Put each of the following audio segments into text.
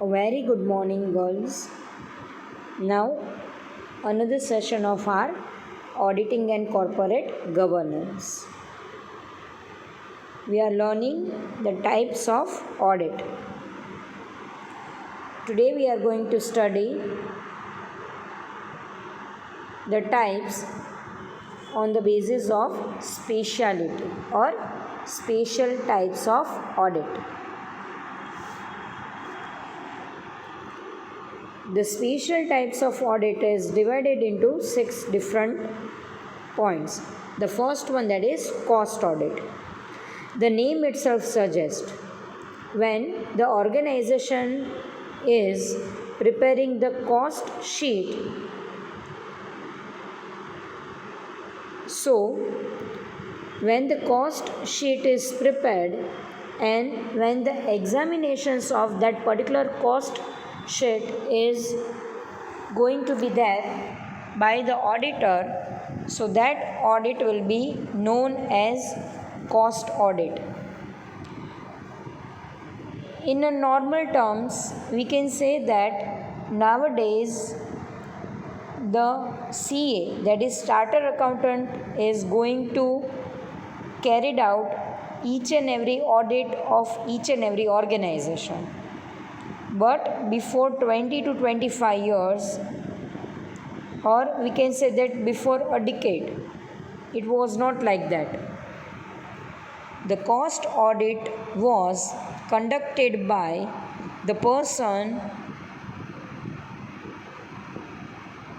A very good morning, girls. Now, another session of our auditing and corporate governance. We are learning the types of audit. Today, we are going to study the types on the basis of speciality or special types of audit. The special types of audit is divided into 6 different points. The first one, that is cost audit. The name itself suggests when the organization is preparing the cost sheet. So, when the cost sheet is prepared and when the examinations of that particular cost sheet is going to be there by the auditor, so that audit will be known as cost audit. In a normal terms, we can say that nowadays the CA, that is Chartered Accountant, is going to carry out each and every audit of each and every organization. But before 20 to 25 years, or we can say that before a decade, it was not like that. The cost audit was conducted by the person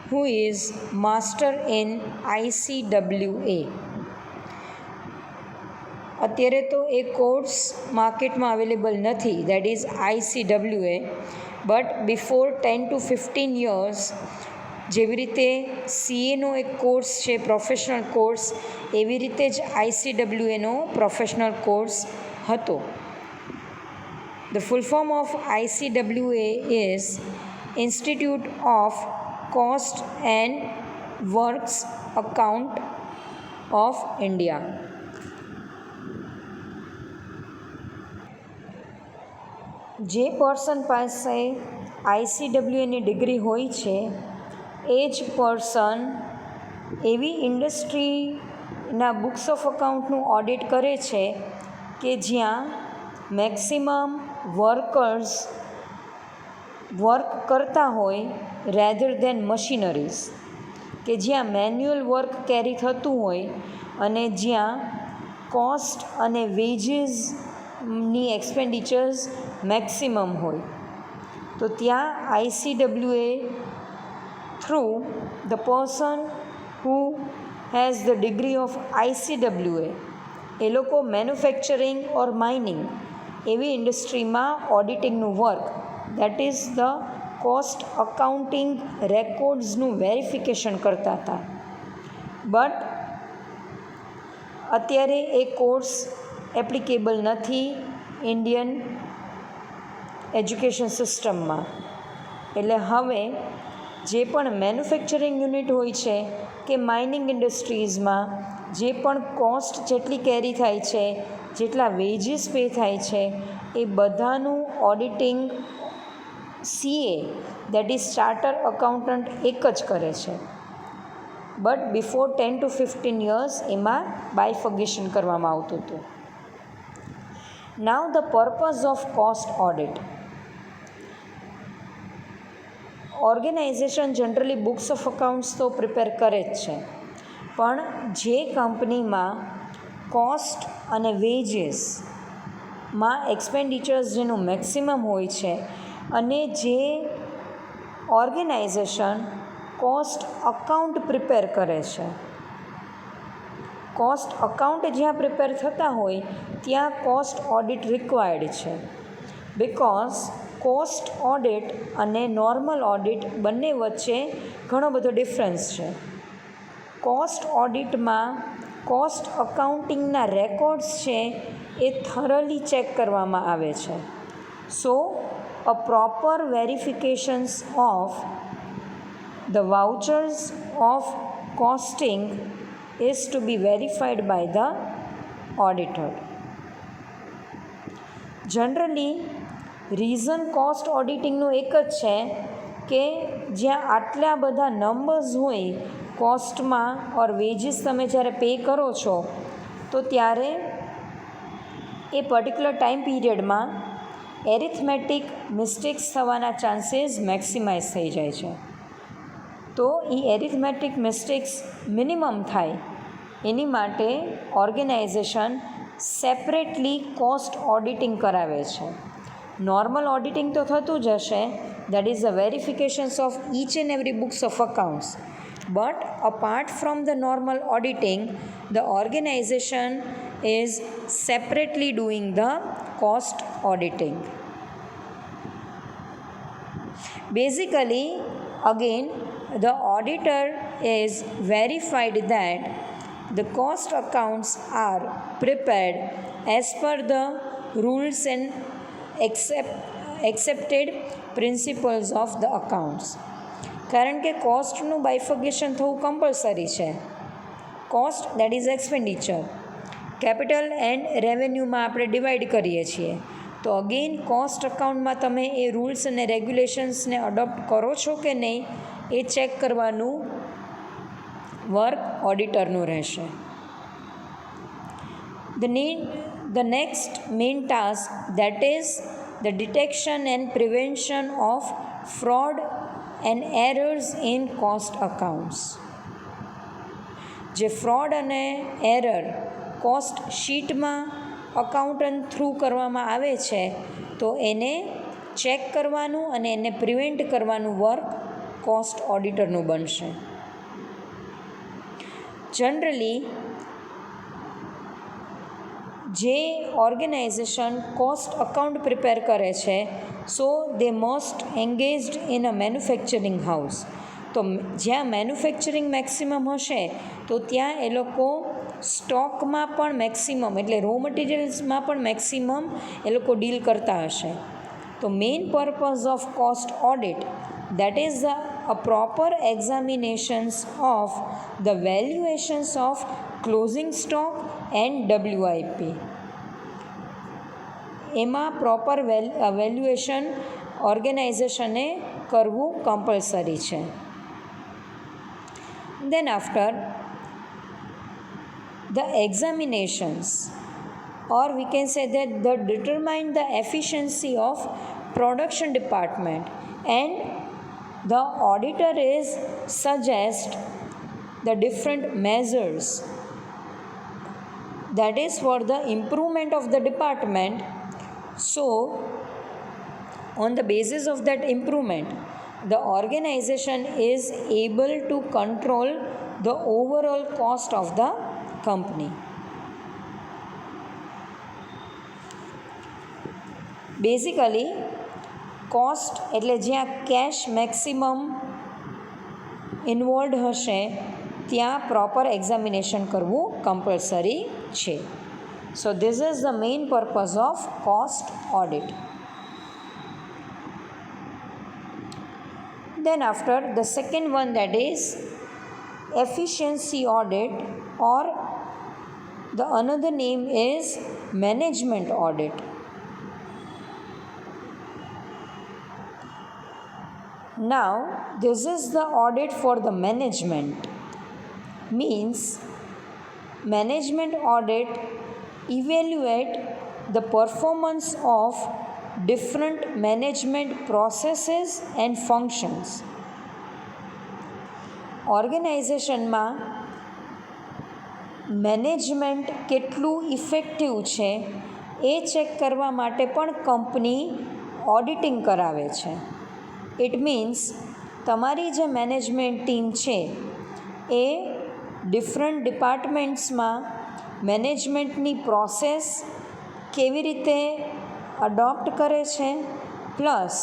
who is master in ICWA. અત્યારે તો એ course માર્કેટમાં available નથી, that is ICWA. But before 10 to 15 years જેવી રીતે સીએનો એક course છે professional course, એવી રીતે જ ICWAનો પ્રોફેશનલ કોર્સ હતો. The full form of ICWA is Institute of Cost and Works Account of India. જે પર્સન પાસે ICWAની ડિગ્રી હોય છે એ જ પર્સન એવી ઇન્ડસ્ટ્રીના બુક્સ ઓફ અકાઉન્ટનું ઓડિટ કરે છે કે જ્યાં મેક્સિમમ વર્કર્સ વર્ક કરતા હોય રેધર દેન મશીનરીઝ, કે જ્યાં મેન્યુઅલ વર્ક કેરી થતું હોય અને જ્યાં કોસ્ટ અને વેજીસની એક્સપેન્ડિચર્સ મેક્સિમમ હોય. તો ત્યાં ICWA through the person who has the degree of ICWA, એ લોકો મેન્યુફેક્ચરિંગ ઓર માઇનિંગ એવી ઇન્ડસ્ટ્રીમાં ઓડિટિંગનું work, that is the cost accounting રેકોર્ડ્સનું વેરિફિકેશન કરતા હતા. બટ અત્યારે એ કોર્સ એપ્લિકેબલ નથી ઇન્ડિયન એજ્યુકેશન સિસ્ટમમાં. એટલે હવે જે પણ મેન્યુફેક્ચરિંગ યુનિટ હોય છે કે માઇનિંગ ઇન્ડસ્ટ્રીઝમાં જે પણ કોસ્ટ જેટલી કેરી થાય છે, જેટલા વેજીસ પે થાય છે, એ બધાનું auditing CA, that is charter accountant, એક જ કરે છે. બટ બિફોર 10 to 15 યર્સ એમાં બાયફર્ગેશન કરવામાં આવતું હતું. Now the purpose of cost audit. Organisation generally books of accounts તો પ્રિપેર કરે જ છે, પણ જે કંપનીમાં કોસ્ટ અને વેજીસમાં એક્સપેન્ડિચર્સ જેનું મેક્સિમમ હોય છે અને જે ઓર્ગેનાઇઝેશન કોસ્ટ અકાઉન્ટ પ્રિપેર કરે છે, કોસ્ટ અકાઉન્ટ જ્યાં પ્રિપેર થતા હોય ત્યાં કોસ્ટ ઓડિટ રિક્વાયર્ડ છે. બિકોઝ કોસ્ટ ઓડિટ અને નોર્મલ ઓડિટ બંને વચ્ચે ઘણો બધો ડિફરન્સ છે. કોસ્ટ ઓડિટમાં કોસ્ટ અકાઉન્ટિંગના રેકોર્ડ્સ છે એ થરલી ચેક કરવામાં આવે છે. સો a proper verifications of the vouchers of costing is to be verified by the auditor. Generally, reason cost ઓડિટિંગનું એક જ છે કે જ્યાં આટલા બધા નંબર્સ હોય કોસ્ટમાં ઓર વેજીસ તમે જ્યારે પે કરો છો તો ત્યારે એ પર્ટિક્યુલર ટાઈમ પીરિયડમાં એરિથમેટિક મિસ્ટેક્સ થવાના ચાન્સીસ મેક્સિમાઇઝ થઈ જાય છે. તો એ એરિથમેટિક મિસ્ટેક્સ મિનિમમ થાય એની માટે ઓર્ગેનાઇઝેશન સેપરેટલી કોસ્ટ ઓડિટિંગ કરાવે છે. નોર્મલ ઓડિટિંગ તો થતું જ હશે, that is the verifications of each and every books of accounts, but apart from the normal auditing, the organization is separately doing the cost auditing. Basically, again, the auditor is verified that the cost accounts are prepared as per the rules and accepted principles of the accounts. કારણ કે કોસ્ટનું bifurcation થવું compulsory છે. Cost that is expenditure, capital and રેવન્યુમાં આપણે divide કરીએ છીએ. તો અગેન કોસ્ટ અકાઉન્ટમાં તમે એ રૂલ્સ અને રેગ્યુલેશન્સને અડોપ્ટ કરો છો કે નહીં એ ચેક કરવાનું વર્ક ઓડિટરનું રહેશે. The next main task, that is the detection and prevention of fraud and errors in cost accounts. જે ફ્રોડ અને એરર કોસ્ટ શીટમાં અકાઉન્ટન્ટ થ્રુ કરવામાં આવે છે તો એને ચેક કરવાનું અને એને પ્રિવેન્ટ કરવાનું વર્ક કોસ્ટ ઓડિટરનું બનશે. જનરલી જે ઓર્ગેનાઇઝેશન કોસ્ટ અકાઉન્ટ પ્રિપેર કરે છે so they most engaged in a manufacturing house. તો જ્યાં મેન્યુફેક્ચરિંગ મેક્સિમમ હશે તો ત્યાં એ લોકો સ્ટોકમાં પણ મેક્સિમમ એટલે રો મટીરિયલ્સમાં પણ મેક્સિમમ એ લોકો ડીલ કરતા હશે. તો main purpose of cost audit, that is a proper examinations of the valuations of closing stock and WIP. એમાં પ્રોપર વેલ્યુએશન ઓર્ગેનાઇઝેશને કરવું કમ્પલસરી છે. Then after the examinations, or we can say that the determine the efficiency of production department, and the auditor is suggest the different measures, that is for the improvement of the department. So on the basis of that improvement, the organization is able to control the overall cost of the company. Basically, cost એટલે જ્યાં cache maximum involve હશે ત્યાં proper examination કરવું compulsory છે. સો this is the main purpose of cost audit. Then after the second one, that is efficiency audit, or the another name is management audit. Now this is the audit for the management. Means management audit evaluate the performance of different management processes and functions. ઓર્ગેનાઇઝેશનમાં management કેટલું effective છે એ check કરવા માટે પણ company auditing કરાવે છે. It means તમારી જે મેનેજમેન્ટ ટીમ છે એ ડિફરન્ટ ડિપાર્ટમેન્ટ્સમાં મેનેજમેન્ટની પ્રોસેસ કેવી રીતે અડોપ્ટ કરે છે, પ્લસ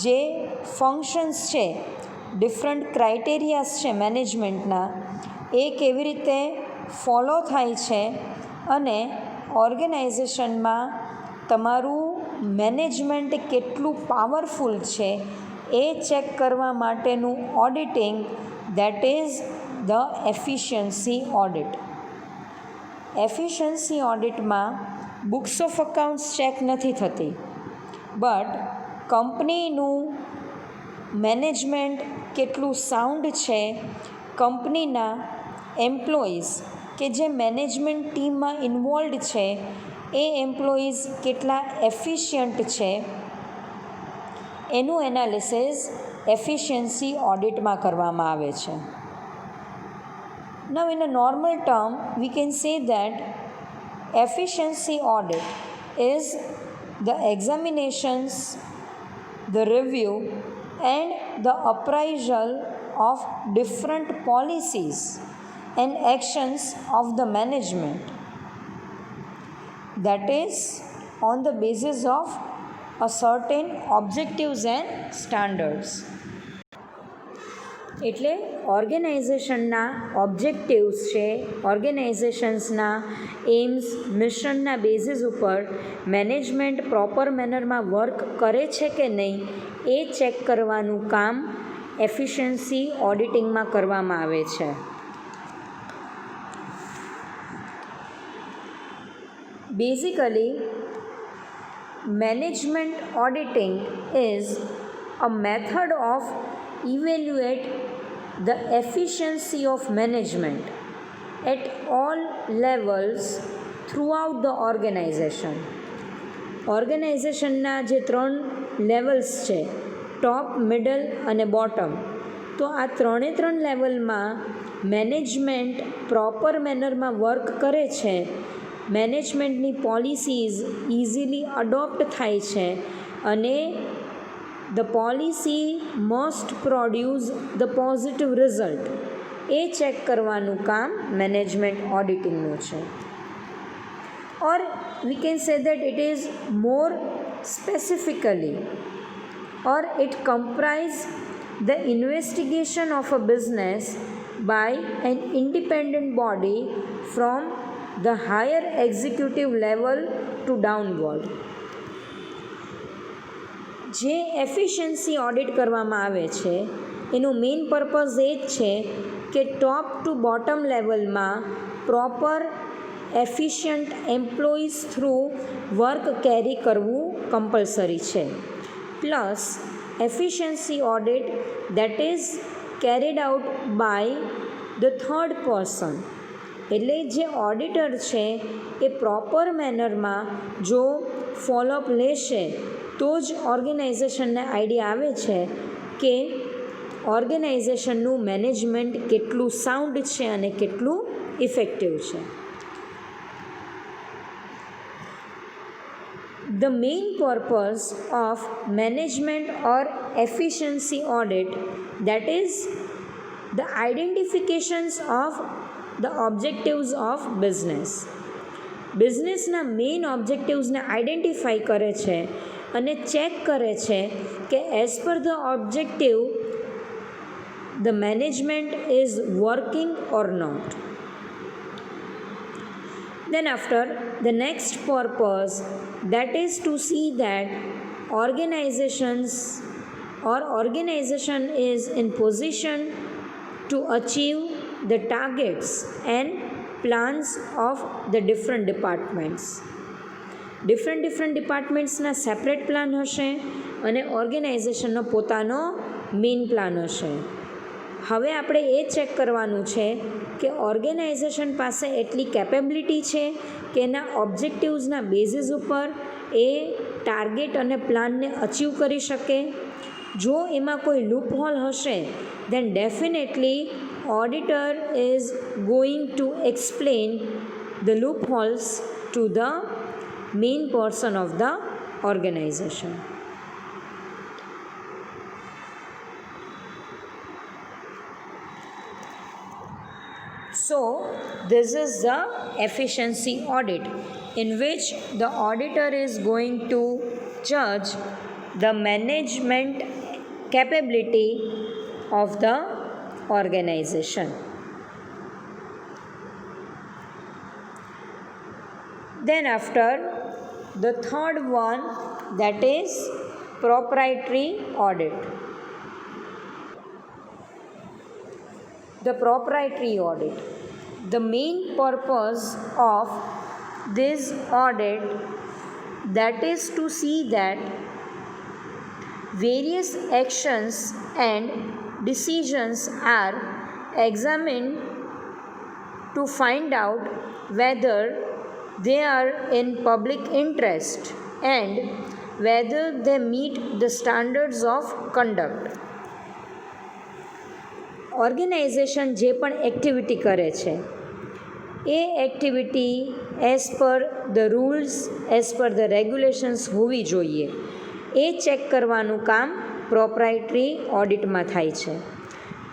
જે ફંક્શન્સ છે, ડિફરન્ટ ક્રાઇટેરિયાસ છે મેનેજમેન્ટના એ કેવી રીતે ફોલો થાય છે, અને ઓર્ગેનાઇઝેશનમાં તમારું મેનેજમેન્ટ કેટલું પાવરફુલ છે એ ચેક કરવા માટેનું auditing, that is the efficiency audit. Efficiency ઓડિટમાં બુક્સ ઓફ અકાઉન્ટ્સ ચેક નથી થતી, બટ કંપનીનું મેનેજમેન્ટ કેટલું સાઉન્ડ છે, કંપનીના એમ્પ્લોઈઝ કે જે મેનેજમેન્ટ ટીમમાં ઇન્વોલ્વડ છે એ એમ્પ્લોઈઝ કેટલા એફિશિયન્ટ છે, એનું એનાલિસિસ એફિશિયન્સી ઓડિટમાં કરવામાં આવે છે. Now in a normal term we can say that efficiency audit is the examinations, the review and the appraisal of different policies and actions of the management, that is on the basis of a certain objectives and standards. એટલે ઓર્ગેનાઇઝેશનના objectives છે, ઓર્ગેનાઇઝેશન્સના AIIMS, મિશનના basis ઉપર management proper મેનરમાં work કરે છે કે નહીં એ check કરવાનું કામ એફિશિયન્સી ઓડિટિંગમાં કરવામાં આવે છે. Basically management auditing is a method of evaluate the efficiency of management at all levels throughout the organization. ઓર્ગેનાઇઝેશનના જે 3 લેવલ્સ છે, ટોપ, મિડલ અને બોટમ, તો આ 3 લેવલમાં મેનેજમેન્ટ પ્રોપર મેનરમાં વર્ક કરે છે, મેનેજમેન્ટની પોલિસીઝ ઇઝીલી અડોપ્ટ થાય છે અને the policy must produce the positive result, એ ચેક કરવાનું કામ મેનેજમેન્ટ ઓડિટિંગનું છે. Or we can say that it is more specifically or it comprise the investigation of a business by an independent body from the higher executive level to downward. જે efficiency audit કરવામાં આવે છે એનું main purpose એ જ છે કે top to bottom લેવલમાં proper efficient employees through work carry કરવું કમ્પલસરી છે. Plus efficiency audit that is carried out by the third person, એટલે જે ઓડિટર છે એ પ્રોપર મેનરમાં જો ફોલોઅપ લેશે તો જ ઓર્ગેનાઇઝેશનને આઈડિયા આવે છે કે ઓર્ગેનાઇઝેશનનું મેનેજમેન્ટ કેટલું સાઉન્ડ છે અને કેટલું ઇફેક્ટિવ છે. The main purpose of management or efficiency audit, that is the identifications of the objectives of business. બિઝનેસના મેઇન ઓબ્જેક્ટિવ્સને આઈડેન્ટિફાઈ કરે છે અને ચેક કરે છે કે as per the objective the management is working or not. Then after, the next purpose, that is to see that organization is in position to achieve the targets and plans of the different departments. Different ડિપાર્ટમેન્ટ્સના separate plan હશે અને ઓર્ગેનાઇઝેશનનો પોતાનો main plan હશે. હવે આપણે એ check કરવાનું છે કે ઓર્ગેનાઇઝેશન પાસે એટલી કેપેબિલિટી છે કે એના ઓબ્જેક્ટિવ્સના બેઝિસ ઉપર એ ટાર્ગેટ અને પ્લાનને અચીવ કરી શકે. જો એમાં કોઈ લૂપ હોલ હશે then definitely auditor is going to explain the loopholes to the main person of the organization. So this is the efficiency audit in which the auditor is going to judge the management capability of the organization. Then after, the third one, that is proprietary audit. The proprietary audit, the main purpose of this audit, that is to see that various actions and decisions are examined to find out whether they are in public interest and whether they meet the standards of conduct. Organisation જે પણ activity કરે છે એ activity as per the rules, as per the regulations હોવી જોઈએ એ check કરવાનું કામ proprietary ઓડિટમાં થાય છે.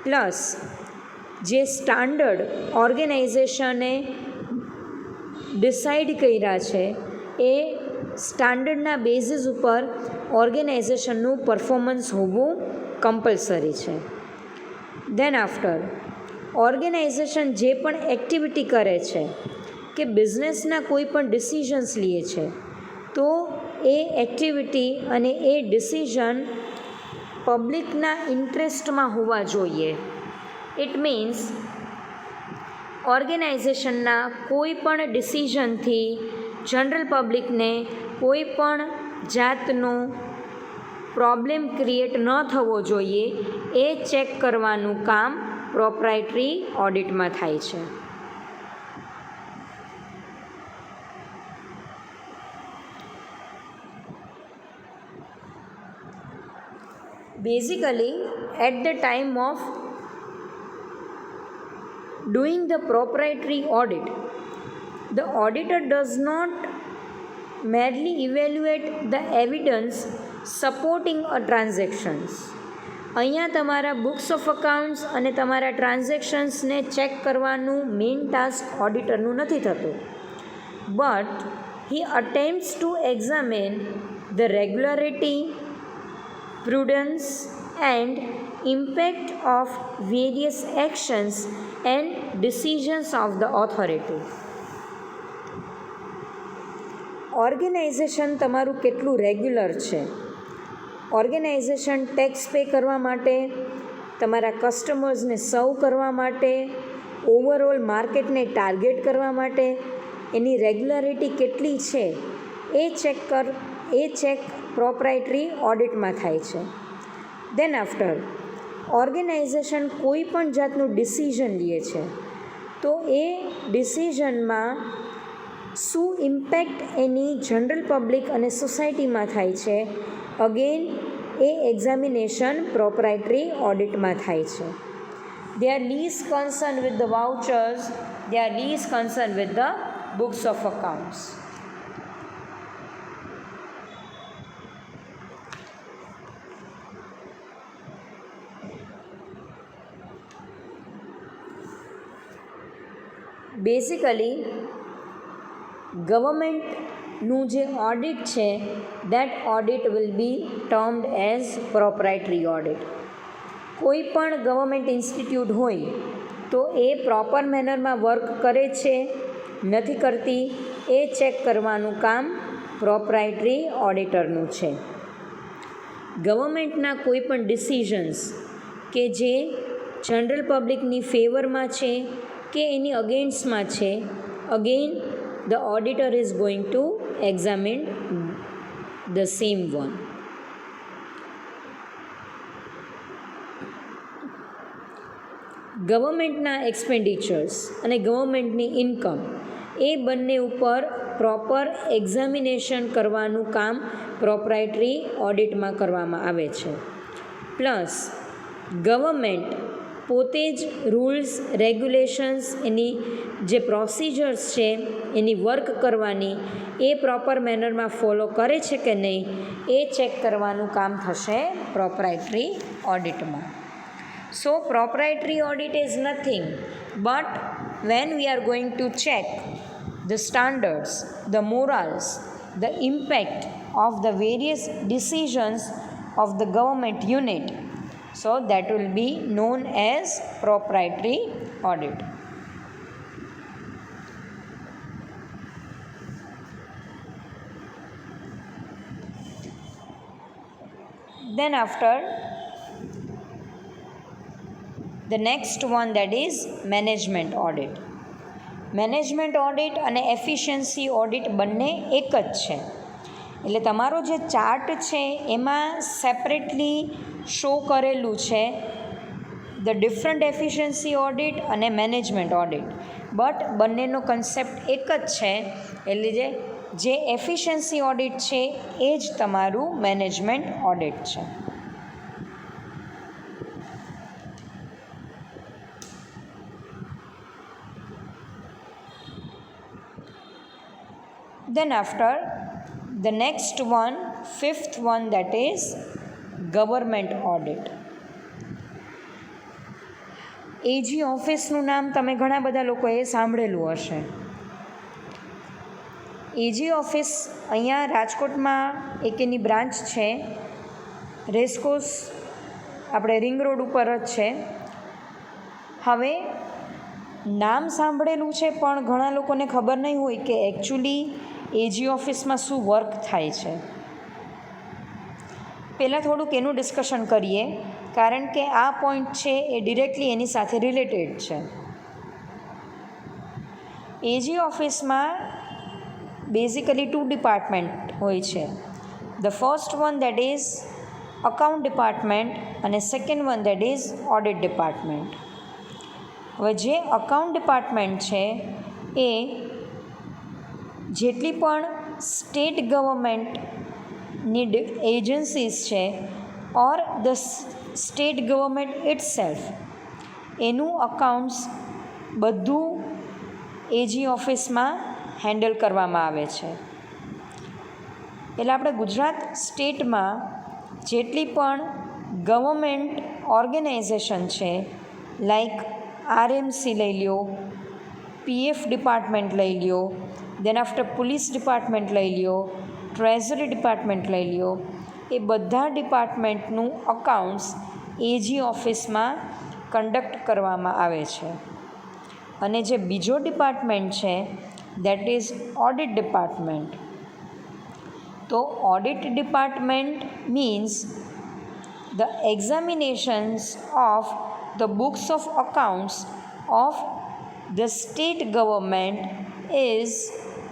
પ્લસ જે સ્ટાન્ડર્ડ ઓર્ગેનાઇઝેશને ડિસાઇડ કર્યા છે એ સ્ટાન્ડર્ડના બેઝિસ ઉપર ઓર્ગેનાઇઝેશનનું પરફોર્મન્સ હોવું કમ્પલસરી છે. દેન આફ્ટર ઓર્ગેનાઇઝેશન જે પણ એક્ટિવિટી કરે છે કે બિઝનેસના કોઈ પણ ડિસિઝન્સ લે છે તો એ એક્ટિવિટી અને એ ડિસિઝન પબ્લિકના ઇન્ટરેસ્ટમાં હોવા જોઈએ. ઇટ મીન્સ ઓર્ગેનાઇઝેશનના કોઈ પણ ડિસિઝનથી જનરલ પબ્લિકને કોઈ પણ જાતનો પ્રોબ્લેમ ક્રિએટ ન થવો જોઈએ એ ચેક કરવાનું કામ પ્રોપ્રાઇટરી ઓડિટમાં થાય છે. Basically, at the time of doing the proprietary audit, the auditor does not merely evaluate the evidence supporting a transactions. અહીંયા તમારા બુક્સ ઓફ અકાઉન્ટ્સ અને તમારા ટ્રાન્ઝેક્શન્સને ચેક કરવાનું મેઇન ટાસ્ક ઓડિટરનું નથી થતું, but he attempts to examine the regularity, prudence and impact of various actions and decisions of the authority. Organisation તમારું કેટલું રેગ્યુલર છે, ઓર્ગેનાઇઝેશન ટેક્સ પે કરવા માટે, તમારા કસ્ટમર્સને સર્વ કરવા માટે, ઓવરઓલ માર્કેટને ટાર્ગેટ કરવા માટે એની રેગ્યુલારિટી કેટલી છે એ ચેક પ્રોપ્રાઇટરી ઓડિટમાં થાય છે. દેન આફ્ટર ઓર્ગેનાઇઝેશન કોઈ પણ જાતનું ડિસિઝન લે છે તો એ ડિસિઝનમાં શું ઇમ્પેક્ટ એની જનરલ પબ્લિક અને સોસાયટીમાં થાય છે, અગેન એ એક્ઝામિનેશન પ્રોપ્રાઇટરી ઓડિટમાં થાય છે. They are least concern with the vouchers, they are least concern with the books of accounts. Basically ગવર્મેન્ટનું જે ઓડિટ છે that audit will be termed as proprietary audit. કોઈ પણ ગવર્મેન્ટ ઇન્સ્ટિટ્યૂટ હોય તો એ પ્રોપર મેનરમાં વર્ક કરે છે નથી કરતી એ ચેક કરવાનું કામ પ્રોપ્રાઇટરી ઓડિટરનું છે. ગવર્મેન્ટના કોઈ પણ ડિસિઝન્સ કે જે જનરલ પબ્લિકની ફેવરમાં છે કે એની અગેન્સ્ટમાં છે, again the auditor is going to examine the same one. ગવર્મેન્ટના એક્સપેન્ડિચર્સ અને ગવર્મેન્ટની ઇન્કમ એ બંને ઉપર પ્રોપર એક્ઝામિનેશન કરવાનું કામ પ્રોપ્રાઇટરી ઓડિટમાં કરવામાં આવે છે. પ્લસ ગવર્મેન્ટ પોતે જ રૂલ્સ, રેગ્યુલેશન્સ, એની જે પ્રોસિજર્સ છે એની વર્ક કરવાની એ પ્રોપર મેનરમાં ફોલો કરે છે કે નહીં એ ચેક કરવાનું કામ થશે પ્રોપ્રાઇટરી ઓડિટમાં. So proprietary audit is nothing but when we are going to check the standards, the morals, the impact of the various decisions of the government unit, so that will be known as proprietary audit. Then after the next one, that is management audit. Management audit અને efficiency audit બંને એક જ છે. એટલે તમારો જે chart છે એમાં સેપરેટલી શો કરેલું છે ધ ડિફરન્ટ એફિશિયન્સી ઓડિટ અને મેનેજમેન્ટ ઓડિટ, બટ બંનેનો કન્સેપ્ટ એક જ છે. એટલે જે એફિશિયન્સી ઓડિટ છે એ જ તમારું મેનેજમેન્ટ ઓડિટ છે. Then after the next one, fifth one, that is government audit. એજી ઓફિસનું નામ તમે ઘણા બધા લોકોએ સાંભળેલું હશે. એજી ઓફિસ અહીંયા રાજકોટમાં એક એની બ્રાન્ચ છે, રેસકોર્સ આપણે રિંગ રોડ ઉપર જ છે. હવે નામ સાંભળેલું છે પણ ઘણા લોકોને ખબર નહીં હોય કે એકચ્યુઅલી એજી ઓફિસમાં શું વર્ક થાય છે. પહેલાં થોડુંક એનું ડિસ્કશન કરીએ, કારણ કે આ પોઈન્ટ છે એ ડિરેક્ટલી એની સાથે રિલેટેડ છે. એજી ઓફિસમાં બેઝિકલી 2 ડિપાર્ટમેન્ટ હોય છે. The first one that is account department અને second one that is audit department. હવે જે અકાઉન્ટ ડિપાર્ટમેન્ટ છે એ જેટલી પણ સ્ટેટ ગવર્મેન્ટની એજન્સીસ છે or the state government itself, એનું અકાઉન્ટ્સ બધું એજી ઓફિસમાં હેન્ડલ કરવામાં આવે છે. એટલે આપણે ગુજરાત સ્ટેટમાં જેટલી પણ ગવર્મેન્ટ ઓર્ગેનાઇઝેશન છે, લાઈક આરએમસી લઈ લ્યો, પીએફ ડિપાર્ટમેન્ટ લઈ લ્યો, દેન આફ્ટર પોલીસ ડિપાર્ટમેન્ટ લઈ લ્યો, ટ્રેઝરી ડિપાર્ટમેન્ટ લઈ લ્યો, એ બધા ડિપાર્ટમેન્ટનું અકાઉન્ટ્સ એજી ઓફિસમાં કન્ડક્ટ કરવામાં આવે છે. અને જે બીજો ડિપાર્ટમેન્ટ છે દેટ ઇઝ ઓડિટ ડિપાર્ટમેન્ટ. તો audit department means the examinations of the books of accounts of the state government is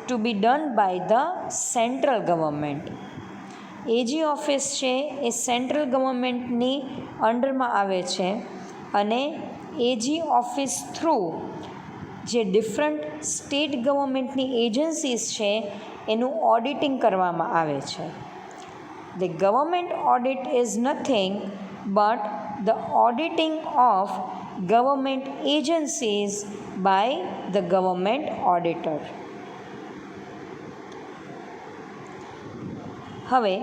to be done by the central government. AG office છે એ સેન્ટ્રલ ગવર્મેન્ટની અંડરમાં આવે છે અને એજી ઓફિસ થ્રુ જે different state ગવર્મેન્ટની એજન્સીસ છે એનું ઓડિટિંગ કરવામાં આવે છે. The government audit is nothing but the auditing of government agencies by the government auditor. હવે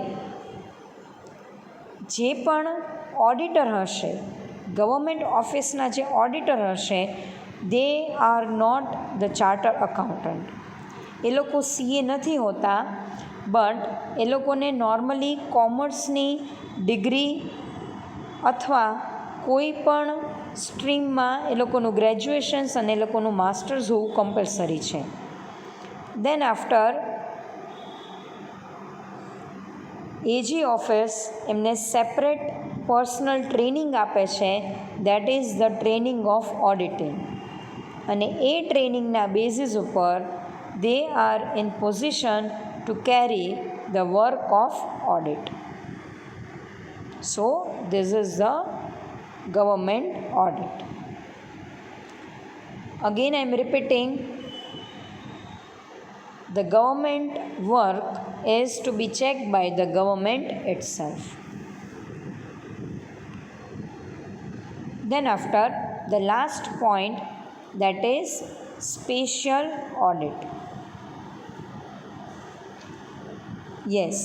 જે પણ ઓડિટર હશે, ગવર્મેન્ટ ઓફિસના જે ઓડિટર હશે, they are not the charter accountant. એ લોકો સીએ નથી હોતા, બટ એ લોકોને નોર્મલી કોમર્સની ડિગ્રી અથવા કોઈ પણ સ્ટ્રીમમાં એ લોકોનું ગ્રેજ્યુએશન્સ અને એ લોકોનું માસ્ટર્સ હોવું કમ્પલસરી છે. દેન આફ્ટર એજી ઓફિસ એમને સેપરેટ પર્સનલ ટ્રેનિંગ આપે છે, that is the training of auditing. અને એ ટ્રેનિંગના બેઝિસ ઉપર they are in position to carry the work of audit. So this is the government audit. Again I am repeating, the government work is to be checked by the government itself. Then after the last point, that is special audit. Yes,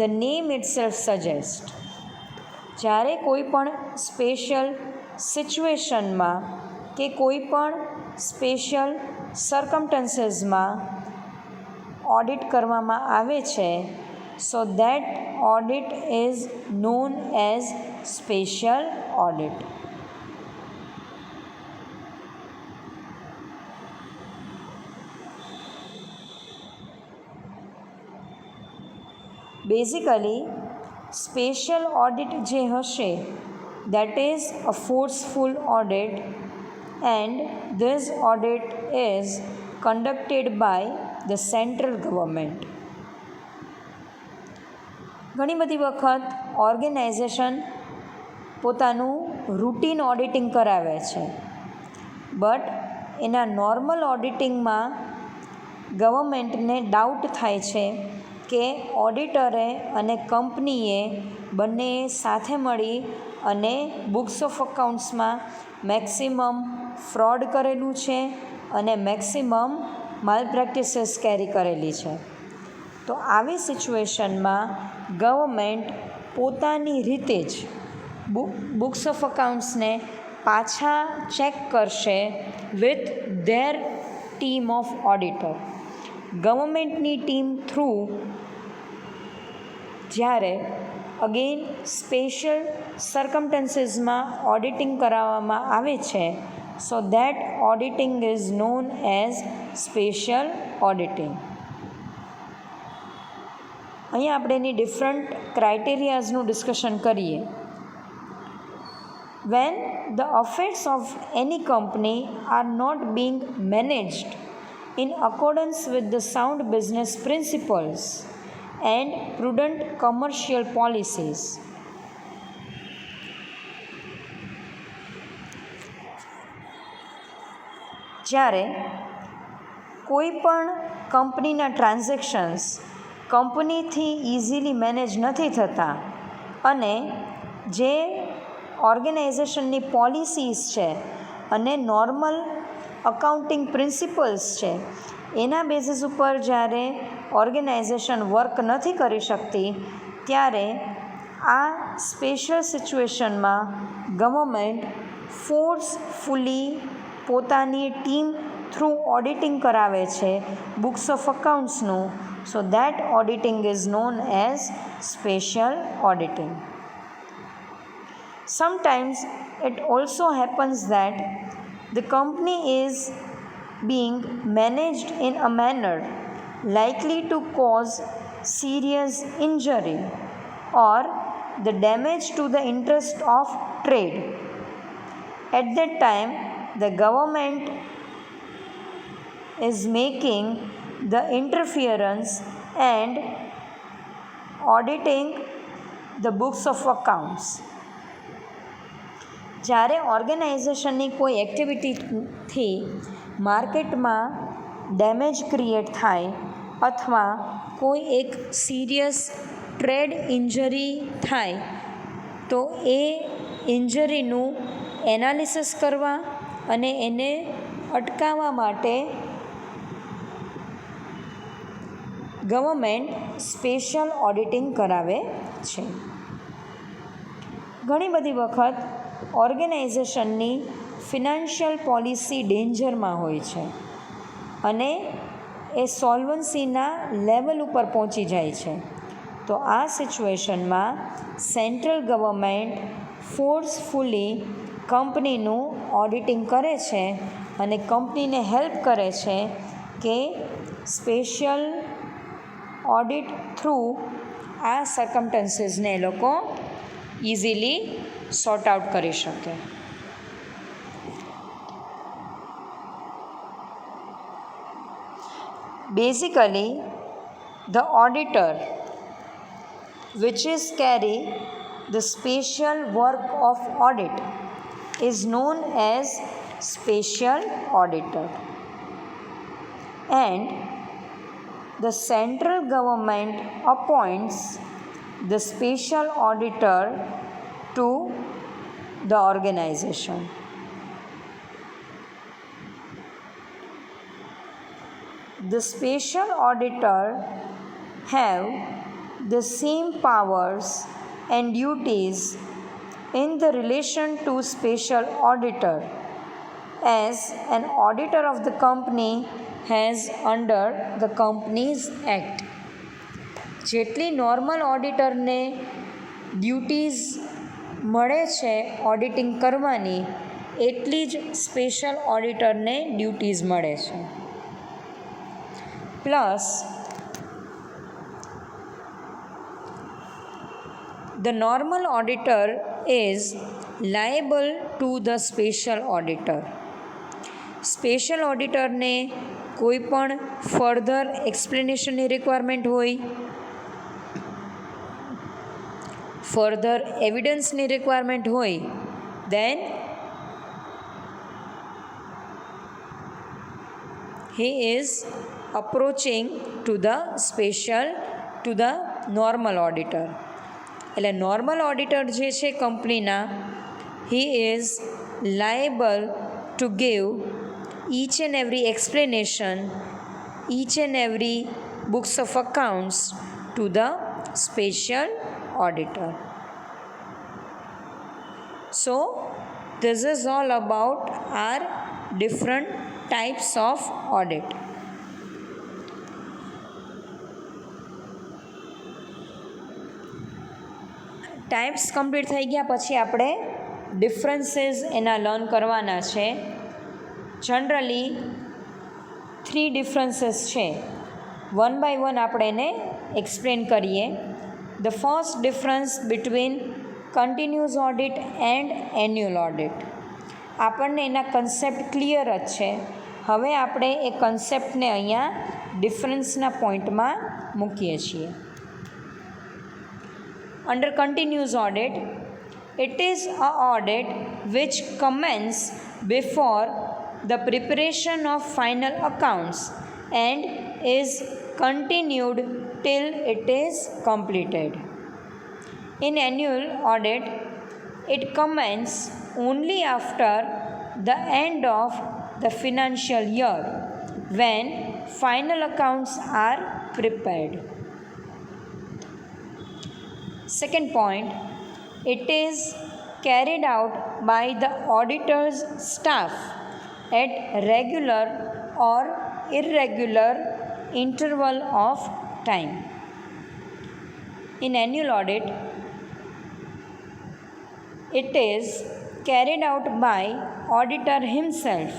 the name itself suggests, જ્યારે કોઈ પણ special સિચ્યુએશનમાં કે કોઈ પણ special સર્કમસ્ટન્સીસમાં audit કરવામાં આવે છે, so that audit is known as special audit. Basically special audit જે હશે that is a forceful audit, and this audit is conducted by the central government. ઘણી બધી વખત ઓર્ગેનાઇઝેશન પોતાનું રૂટીન ઓડિટિંગ કરાવે છે, બટ એના નોર્મલ ઓડિટિંગમાં ગવર્મેન્ટને ડાઉટ થાય છે કે ઓડિટરે અને કંપનીએ બંનેએ સાથે મળી અને બુક્સ ઓફ અકાઉન્ટ્સમાં મેક્સિમમ ફ્રોડ કરેલું છે અને મેક્સિમમ માલ પ્રેક્ટિસીસ કેરી કરેલી છે. તો આવી સિચ્યુએશનમાં ગવર્મેન્ટ પોતાની રીતે જ બુક્સ ઓફ અકાઉન્ટ્સને પાછા ચેક કરશે with their team of auditor. ગવર્મેન્ટની ટીમ થ્રુ જ્યારે અગેન સ્પેશિયલ સર્કમસ્ટન્સીસમાં ઓડિટિંગ કરાવવામાં આવે છે, so that auditing is known as special auditing. અહીંયા આપણે એની ડિફરન્ટ ક્રાઇટેરિયાઝનું ડિસ્કશન કરીએ. When the affairs of any company are not being managed in accordance with the sound business principles and prudent commercial policies. જ્યારે કોઈ પણ કંપનીના transactions કંપનીથી easily manage નથી થતા અને જે ઓર્ગેનાઇઝેશનની પોલિસીસ છે અને નોર્મલ અકાઉન્ટિંગ પ્રિન્સિપલ્સ છે એના બેઝિસ ઉપર જ્યારે ઓર્ગેનાઇઝેશન વર્ક નથી કરી શકતી, ત્યારે આ સ્પેશિયલ સિચ્યુએશનમાં ગવર્મેન્ટ ફોર્સફુલી પોતાની ટીમ થ્રુ ઓડિટિંગ કરાવે છે બુક્સ ઓફ અકાઉન્ટ્સનું. So that auditing is known as special auditing. Sometimes it also happens that the company is being managed in a manner likely to cause serious injury or the damage to the interest of trade. At that time, the government is making the interference and auditing the books of accounts. જ્યારે ઓર્ગેનાઇઝેશનની કોઈ એક્ટિવિટીથી માર્કેટમાં damage create થાય અથવા કોઈ એક serious trade injury થાય તો એ ઇન્જરીનું analysis કરવા અને એને અટકાવવા માટે ગવર્મેન્ટ સ્પેશિયલ ઓડિટિંગ કરાવે છે. ઘણી બધી વખત ઓર્ગેનાઇઝેશનની ફિનાન્શિયલ પોલિસી ડેન્જરમાં હોય છે અને એ સોલ્વન્સીના લેવલ ઉપર પહોંચી જાય છે. તો આ સિચ્યુએશનમાં સેન્ટ્રલ ગવર્મેન્ટ ફોર્સફુલી કંપનીનું ઓડિટિંગ કરે છે અને કંપનીને હેલ્પ કરે છે કે સ્પેશિયલ ઓડિટ થ્રુ આ સર્કમસ્ટન્સીસને એ લોકો ઇઝીલી સોર્ટ આઉટ કરી શકે. Basically, the auditor, which is carry the special work of audit, is known as special auditor, and the central government appoints the special auditor to the organization. The special auditor have the same powers and duties in the relation to special auditor as an auditor of the company has under the Companies Act. જેટલી normal ઓડિટરને duties મળે છે auditing કરવાની, એટલી જ special ઓડિટરને duties મળે છે. Plus the normal auditor is liable to the special auditor. Special ઓડિટરને કોઈ પણ ફર્ધર એક્સપ્લેનેશનની રિક્વાયરમેન્ટ હોય ફર્ધર એવિડન્સની રિક્વાયરમેન્ટ હોય then he is approaching to the normal auditor. એટલે નોર્મલ ઓડિટર જે છે કંપનીના he is liable to give each and every explanation, each and every books of accounts to the special auditor. So this is all about our different types of audit. Types complete થઈ ગયા પછી આપણે differences એના learn કરવાના છે. Generally 3 differences છે. One by one આપણે એને એક્સપ્લેન કરીએ. The first difference between continuous audit and annual audit. આપણને એના કન્સેપ્ટ ક્લિયર જ છે. હવે આપણે એ કન્સેપ્ટને અહીંયા ડિફરન્સના પોઈન્ટમાં મૂકીએ છીએ. Under continuous audit, it is a audit which commences before the preparation of final accounts and is continued till it is completed. In annual audit, it commences only after the end of the financial year when final accounts are prepared. Second point, it is carried out by the auditor's staff at regular or irregular interval of time. In annual audit, it is carried out by auditor himself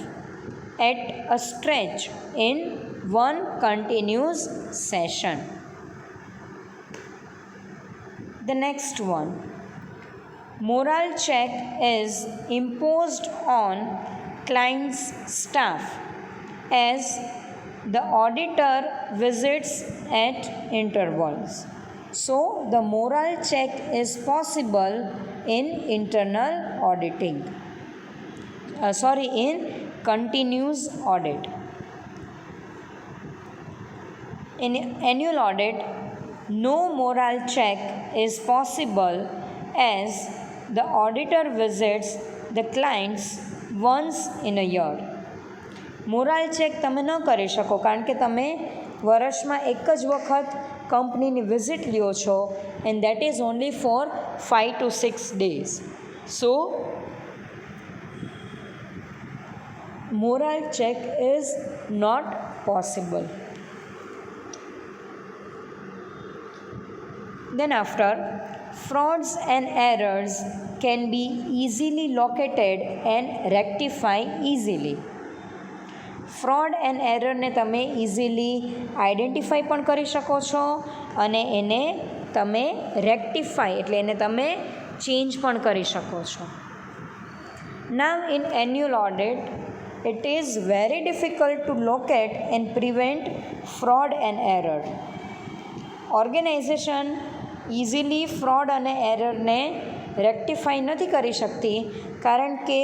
at a stretch in one continuous session. The next one, moral check is imposed on client's staff as the auditor visits at intervals. So the moral check is possible in internal auditing. In continuous audit. In annual audit, no moral check is possible as the auditor visits the clients once in a year. Morale check તમે ન કરી શકો કારણ કે તમે વર્ષમાં એક જ વખત કંપનીની વિઝિટ લ્યો છો and that is only for 5 to 6 days. So moral check is not possible. Then after, frauds and errors can be easily located and rectified easily. Fraud and એરરને તમે ઇઝીલી આઈડેન્ટિફાઈ પણ કરી શકો છો અને એને તમે રેક્ટિફાઈ એટલે એને તમે ચેન્જ પણ કરી શકો છો. નાવ in annual audit it is very difficult to locate and prevent fraud and error. Organisation easily fraud અને એરરને રેક્ટિફાઈ નથી કરી શકતી કારણ કે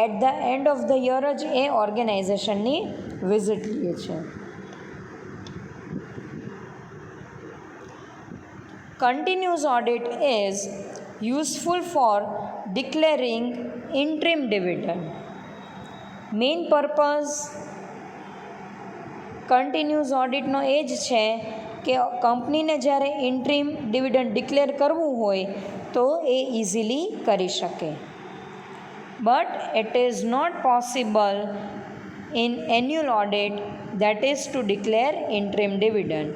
at the end of the year જ એ ઓર્ગેનાઇઝેશનની વિઝિટ લે છે. Continuous audit is useful for declaring interim dividend. Main purpose continuous ઓડિટનો એ જ છે કે કંપનીને જ્યારે ઇન્ટ્રીમ ડિવિડન્ડ ડિક્લેર કરવું હોય તો એ ઇઝીલી કરી શકે. But it is not possible in annual audit that is to declare interim dividend.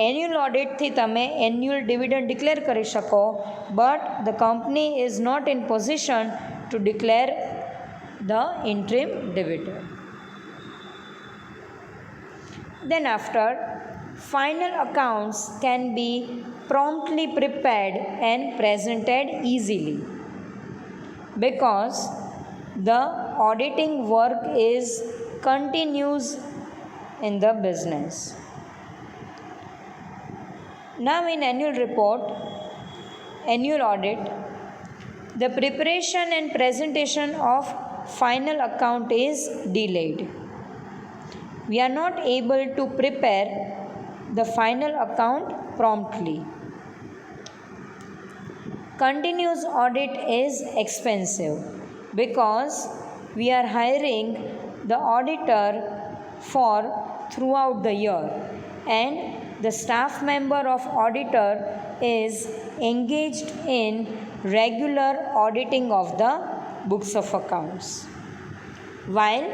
Annual ઓડિટથી તમે એન્યુઅલ ડિવિડન્ડ ડિક્લેર કરી શકો but the company is not in position to declare the interim dividend. Then after, final accounts can be promptly prepared and presented easily because the auditing work is continuous in the business. Now in annual report, annual audit, the preparation and presentation of final account is delayed. We are not able to prepare the final account promptly. Continuous audit is expensive because we are hiring the auditor for throughout the year, and the staff member of auditor is engaged in regular auditing of the books of accounts. While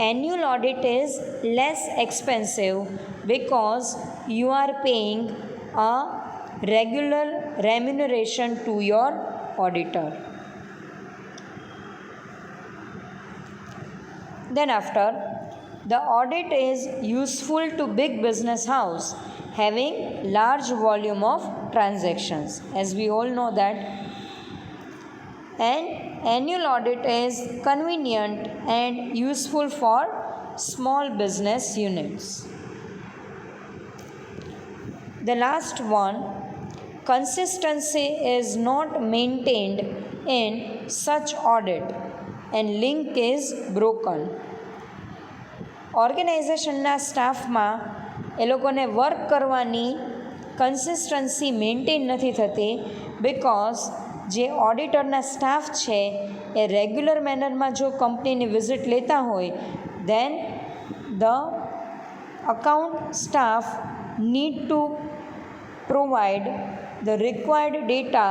annual audit is less expensive because you are paying a regular remuneration to your auditor. Then after, the audit is useful to big business house having large volume of transactions, as we all know that. And annual audit is convenient and useful for small business units. The last one, consistency is not maintained in such audit and link is broken. ઓર્ગેનાઇઝેશનના સ્ટાફમાં એ લોકોને work કરવાની consistency maintain નથી થતી because જે ઓડિટરના staff છે એ regular મેનરમાં જો કંપનીની visit લેતા હોય then the account staff need to provide the required data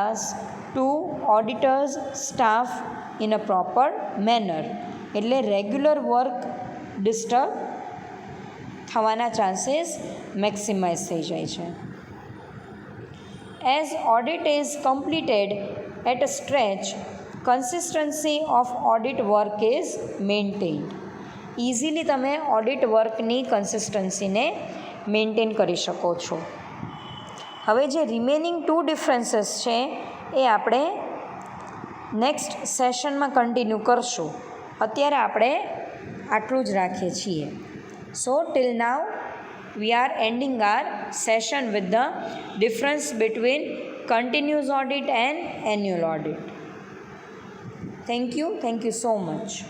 to auditors staff in a proper manner. એટલે રેગ્યુલર વર્ક ડિસ્ટર્બ થવાના ચાન્સીસ મેક્સિમાઇઝ થઈ જાય છે. As audit is completed at a stretch, consistency of audit work is maintained. Easily તમે audit વર્કની કન્સિસ્ટન્સીને maintain કરી શકો છો. હવે જે રિમેનિંગ 2 ડિફરન્સીસ છે એ આપણે નેક્સ્ટ સેશનમાં કન્ટિન્યુ કરશું. અત્યારે આપણે આટલું જ રાખીએ છીએ. So till now we are ending our session with the difference between continuous audit and annual audit. Thank you so much.